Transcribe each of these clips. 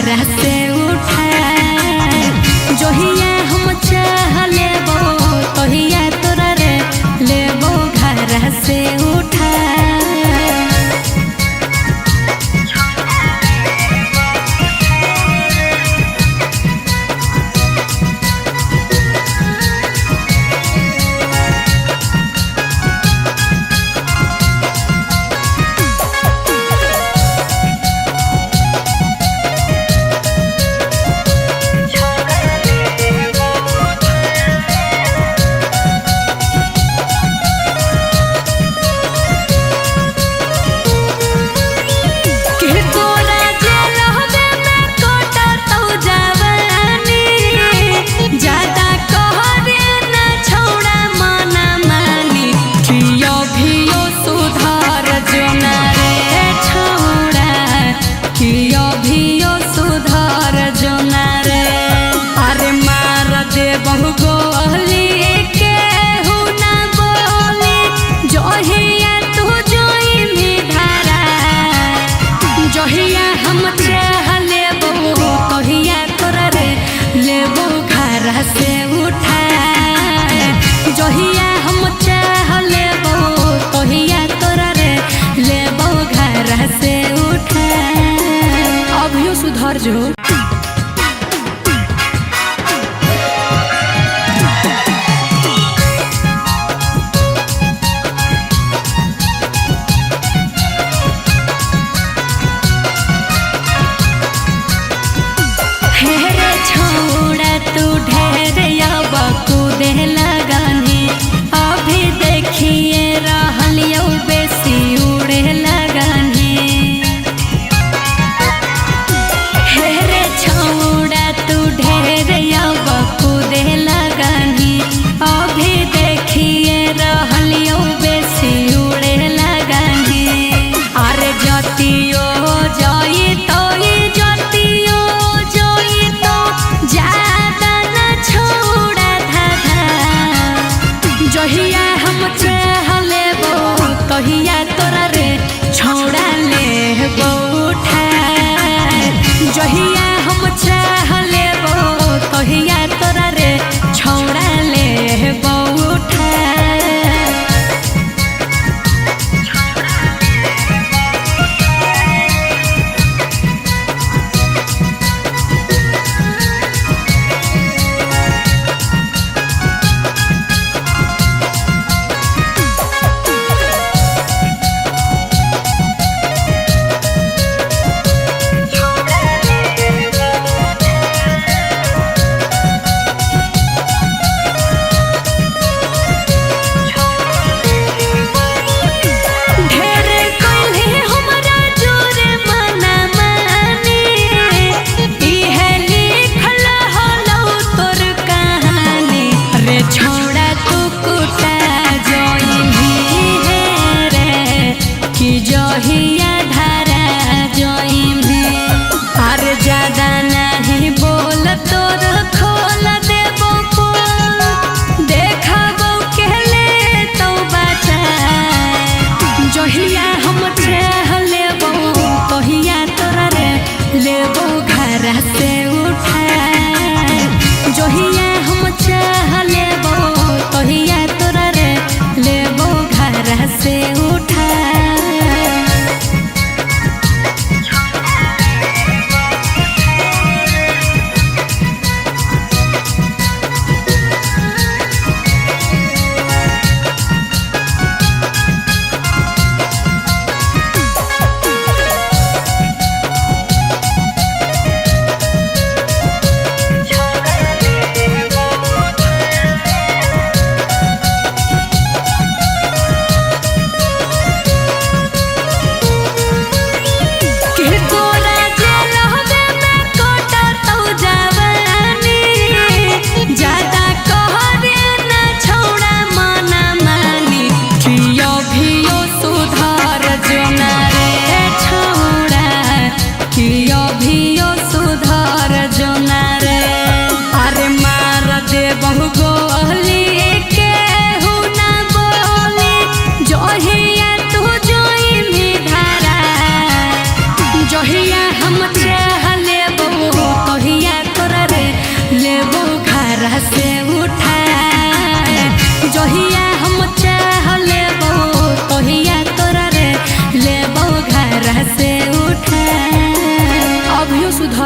घर से उठा जोहिया हम चाह लेबो तोहिया तोरा रे लेबो घर से उठा। सुधर जो हेरे छोड़ा तू ढेर बकूदे लगाने अभी देखिए रहलियो बेसी उड़े लगाने हेरे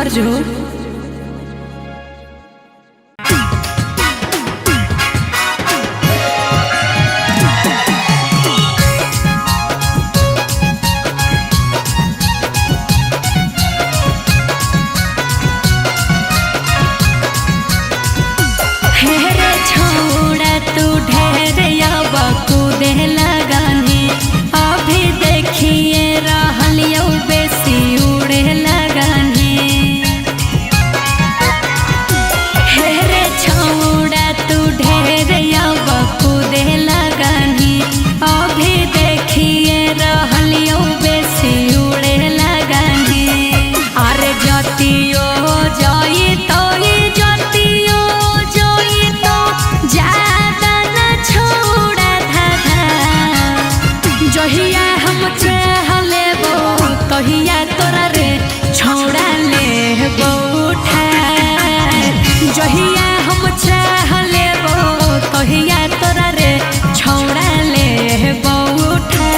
सुधर जो। हेरे छोड़ा तू ढेरिया कूदे लगाने अभी देखिए रहलियो बेसी उड़े लगाने। हेरे छोड़ा तू ढेरिया कूदे लगाने अभी देखिए रहलियो बेसी उड़े लगाने। अरे जतियो जाई तो जतियो जोई तो ज्यादा न छोड़ा धाधा। जहिया हम चाहले बो तहिया तोरा रे छोड़ा ले बो उठा। जहिया हम चाहले बो तहिया तोरा रे छोड़ा ले बो उठा।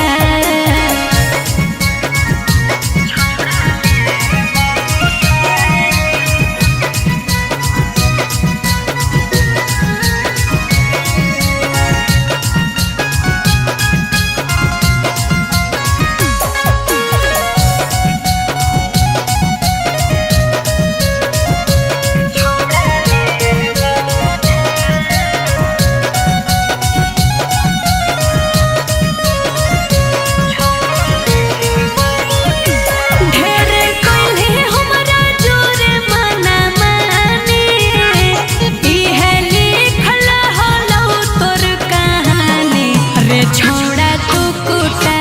छोड़ा तू कुटा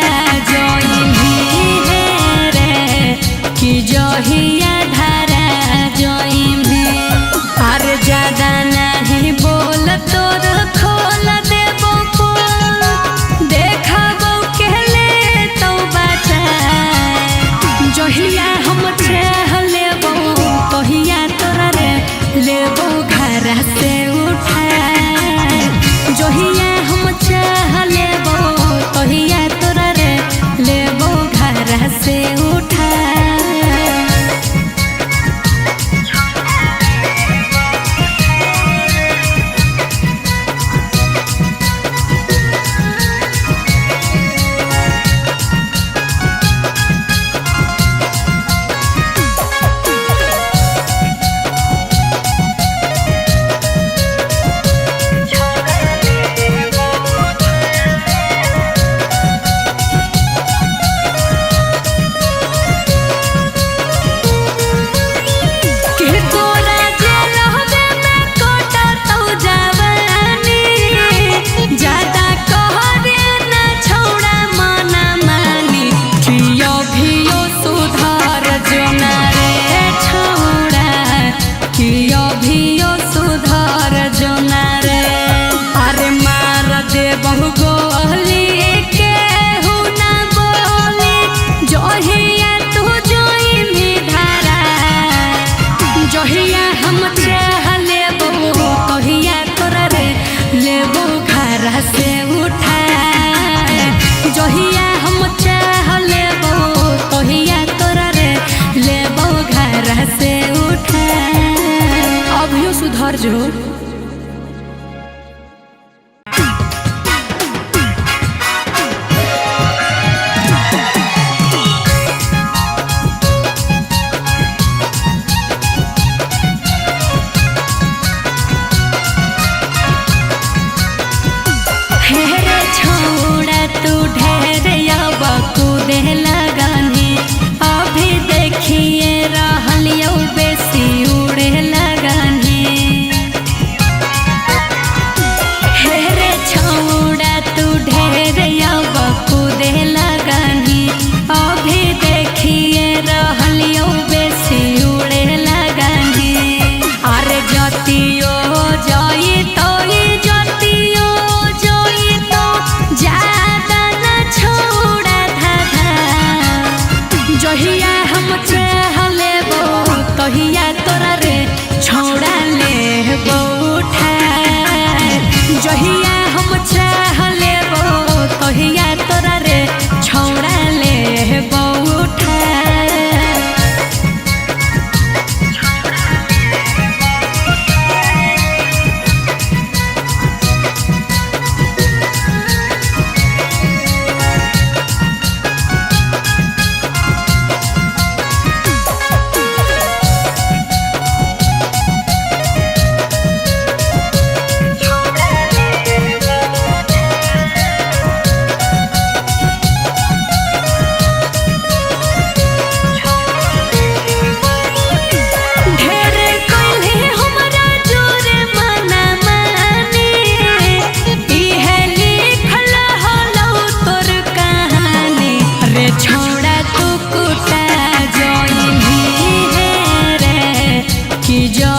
जोइली है रे कि जहिया धारा जोइली। अरे ज्यादा नहीं बोल तोर खोल देबो पोल देखबो केले तो बचा। जहिया हम चाह लेबो तहिया तोरा रे लेबो घर से उठा। जहिया हम चाह लेबो तहिया तोरा रे लेबो घर से उठा। जहिया हम चाह लेबो तहिया तोरा रे लेबो घर से उठा। जहिया हम चाह लेबो तहिया तोरा रे लेबो घर से उठा। अभियो सुधर जो। हेरे छोड़ा तू ढेरिया कूदे लगाने अभी देखिए रहलियो बेसी उड़े लगाने।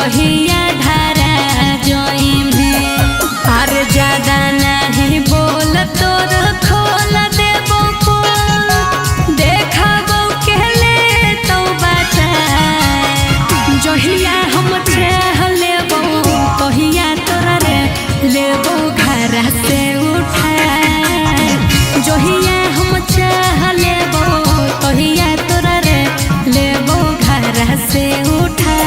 जहिया धारा जोई में अरे ज्यादा नहीं बोल तोर खोल देबो पोल देखबो केले तो बचा जहिया हम छह लेबो तहिया तोरा रे लेबो घर से उठा जहिया हम छह लेबो तहिया तोरा रे लेबो घर से उठा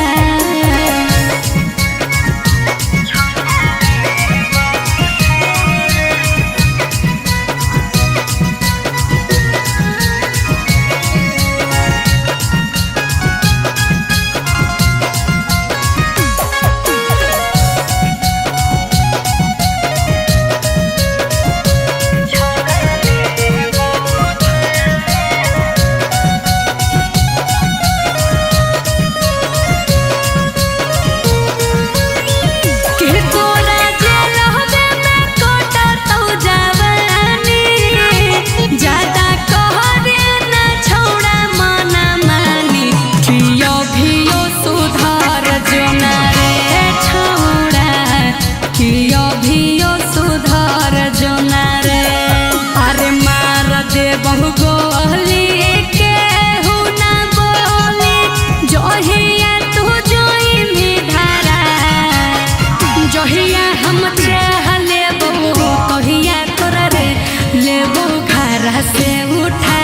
से उठा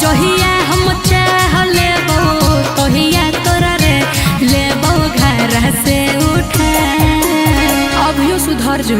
जहिया हम चाह लेबो तहिया तोरा रे लेबो घर से उठा अभियो सुधर जो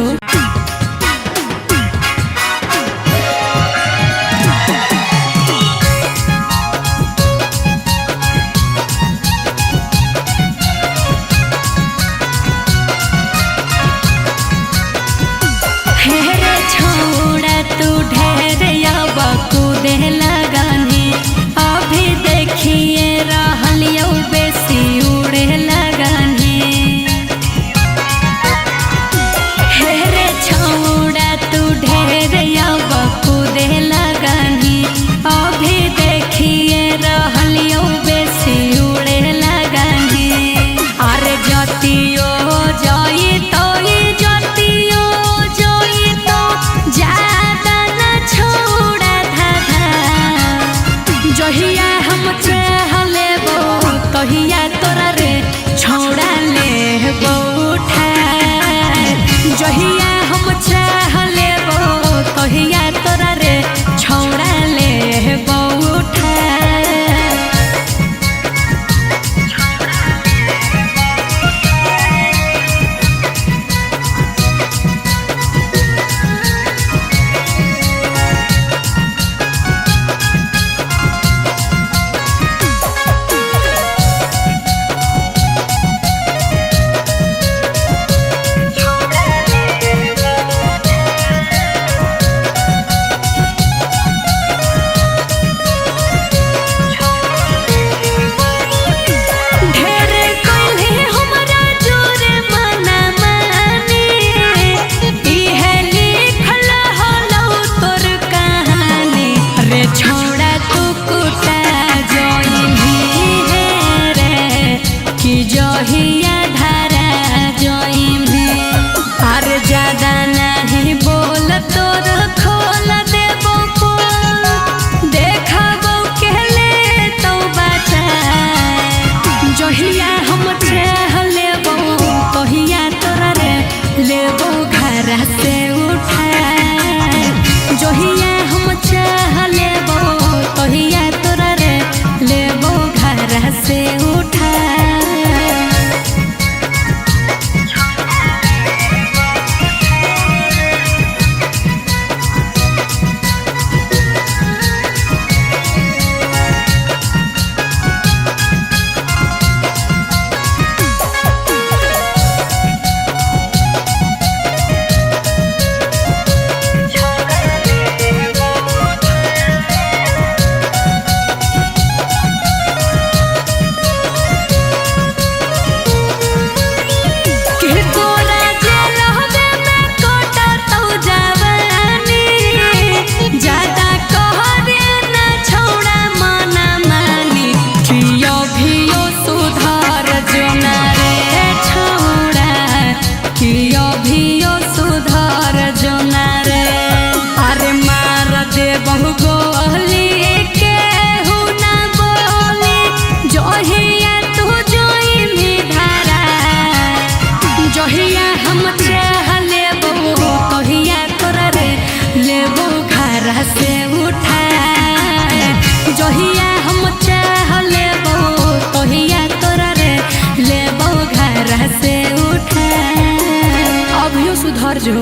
देखिए रहलियो बेसी उड़े लगने हे रे छौड़ा तू ढेर अब कूदे लगनी अभी देखिए रहलियो बेसी उड़े लगने अरे जतियो जई तो जतियो जई तो ज्यादा न छोड़ा धाधा जहिया हम चाह लेबो तहिया तोरा रे छौड़ा लेबो उठा जहिया हम चाह लेबो तहिया तोरा रे छौड़ा लेबो उठा छोड़ा तू कुटा जोई है रे कि जहिया धारा जोई में अरे ज्यादा नहीं बोल तोर खोल देबो पोल देखबो केले तो बचा जहिया हम छह लेबो तहिया तोरा रे लेबो घर से उठा जहिया हम चाह लेबो तहिया तोरा रे लेबो घर से उठा सुधर जो।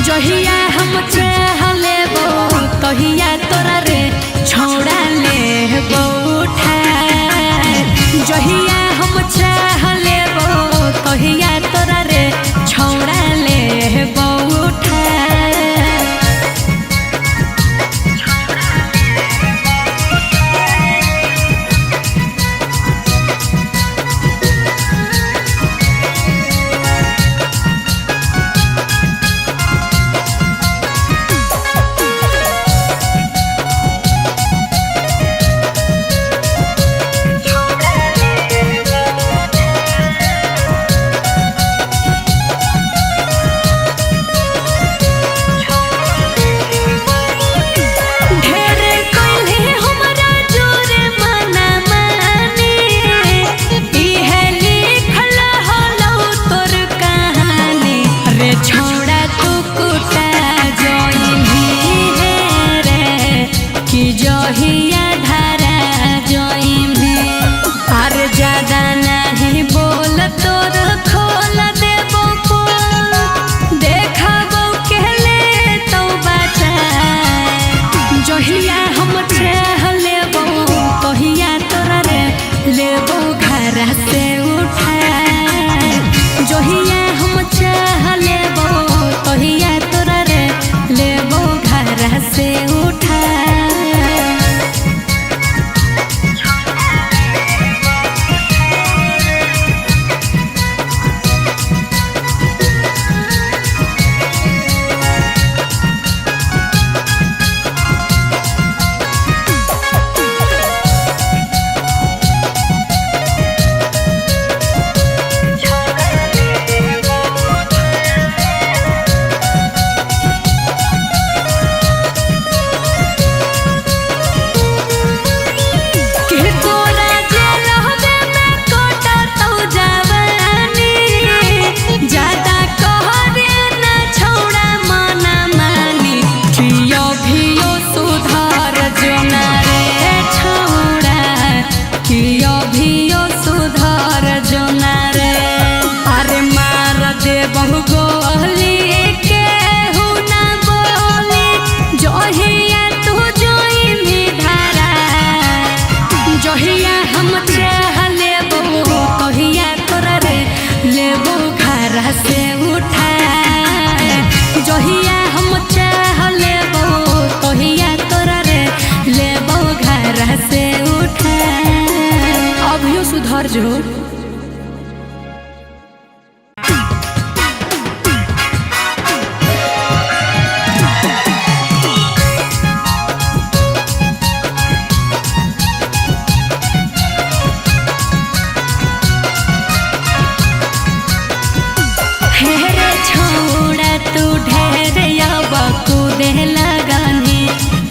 जहिया हम चाहले बो तहिया तोरा रे छौड़ा ले बौठा। जहिया हम चाहले बो तहिया तोरा रे छौड़ा ले बौठा। जहिया धारा जोइम आर ज्यादा नहीं बोल तोर खोल देबो पोल देखबो केले तो बचा। जहिया हम चाहले बो तहिया तोरा रे लेबो घर से उठा। जहिया हम चाहले बो तहिया तोरा रे लेबो घर से उठा। जहिया हम चाहले बो तहिया तोरा रे लेबो घर से उठा। जहिया हम चाहले बो तहिया तोरा रे लेबो घर से उठा। अभियो सुधर जो।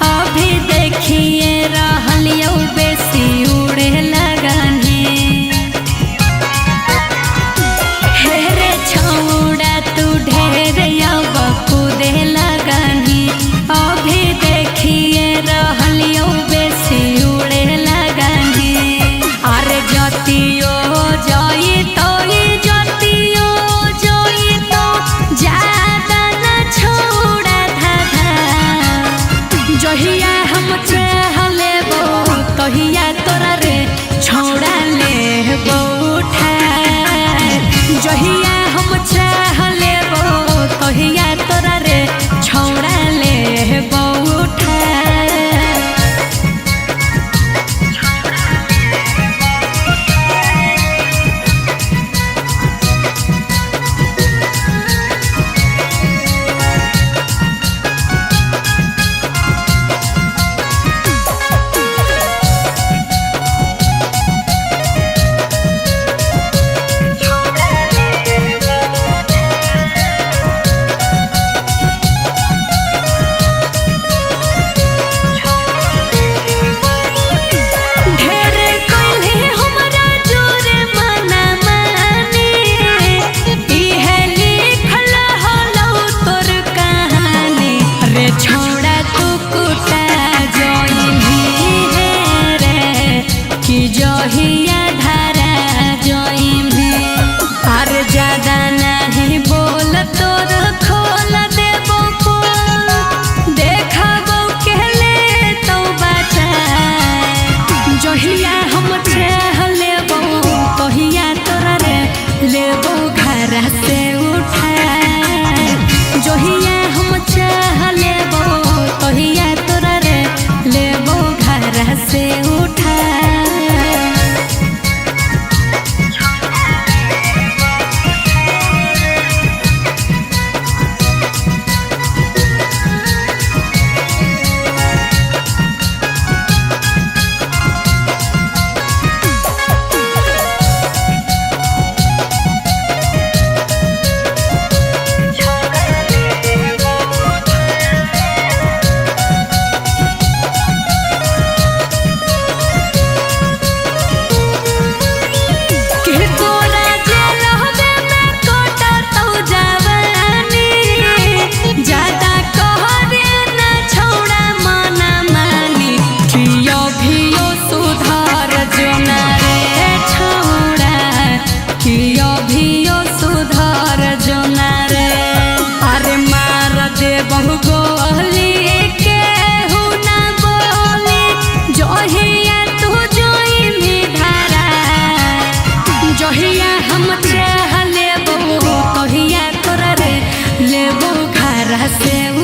अभी देखिए रहलियो बेसी उड़े लगनी।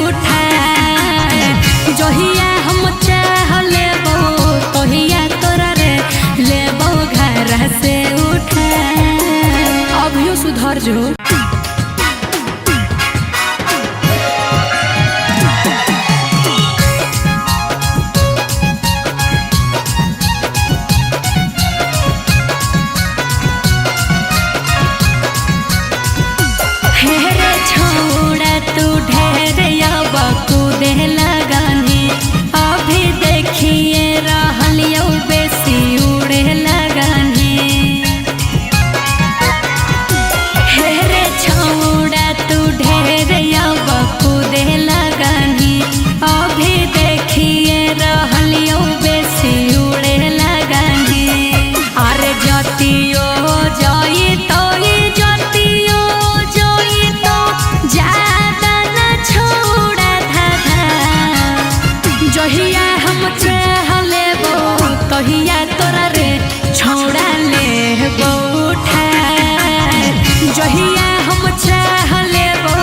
उठा जहिया हम चाह लेबो तहिया तोरा रे लेबो घर से उठा। अभियो सुधर जो। हेरे छोड़ा तू ढेर कूदे लगानी अभी देखिए रहलियो बेसी उड़े लगानी। हेरे छोड़ा तू ढेर कूदे लगानी अभी देखिए रहलियो बेसी उड़े लगानी। अरे जतियो जई तो जहिया हम चाह लेबो तहिया तोरा रे छोड़ा लेबो उठा। जहिया हम चाह लेबो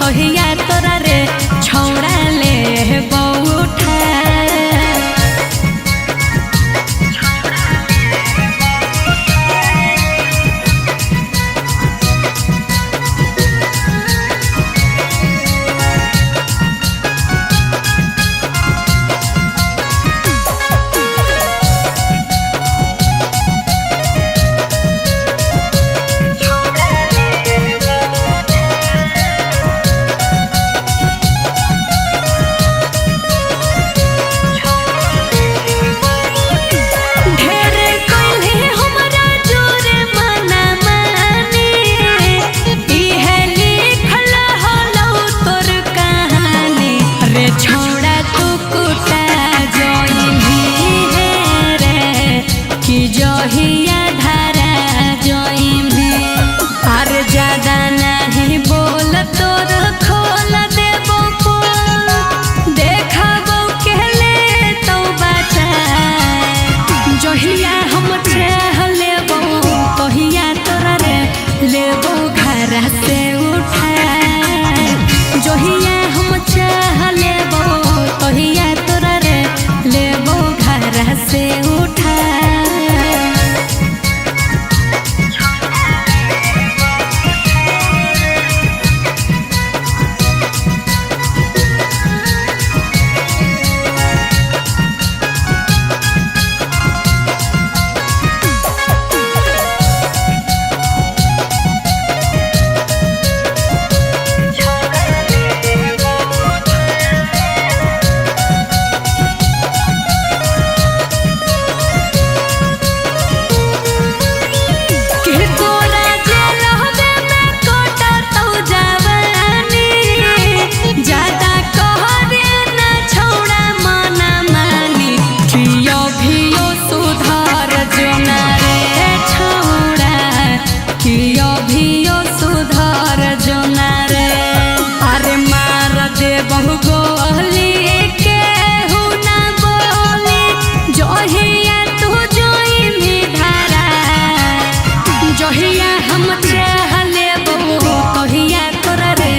तहिया तोरा रे छोड़ा लेबो उठा। छोड़ा तू कुटा जोइनी है रे कि जहिया धारा जोइनी। अरे ज्यादा नहीं बोल तोर खोल देबो पोल देखबो केले तो बचा। जहिया हम चाह लेबो तहिया तोरा रे लेबो घर से उठा। जहिया हम चाह लेबो तहिया तोरा रे लेबो घर से उठा। जहिया हम चाह लेबो तहिया तोरा रे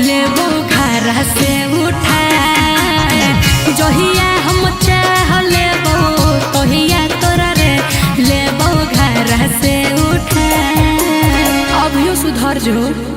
लेबो घर से उठा। जहिया हम चाह लेबो तहिया तोरा रे लेबो घर से उठा। अभियो सुधर जो।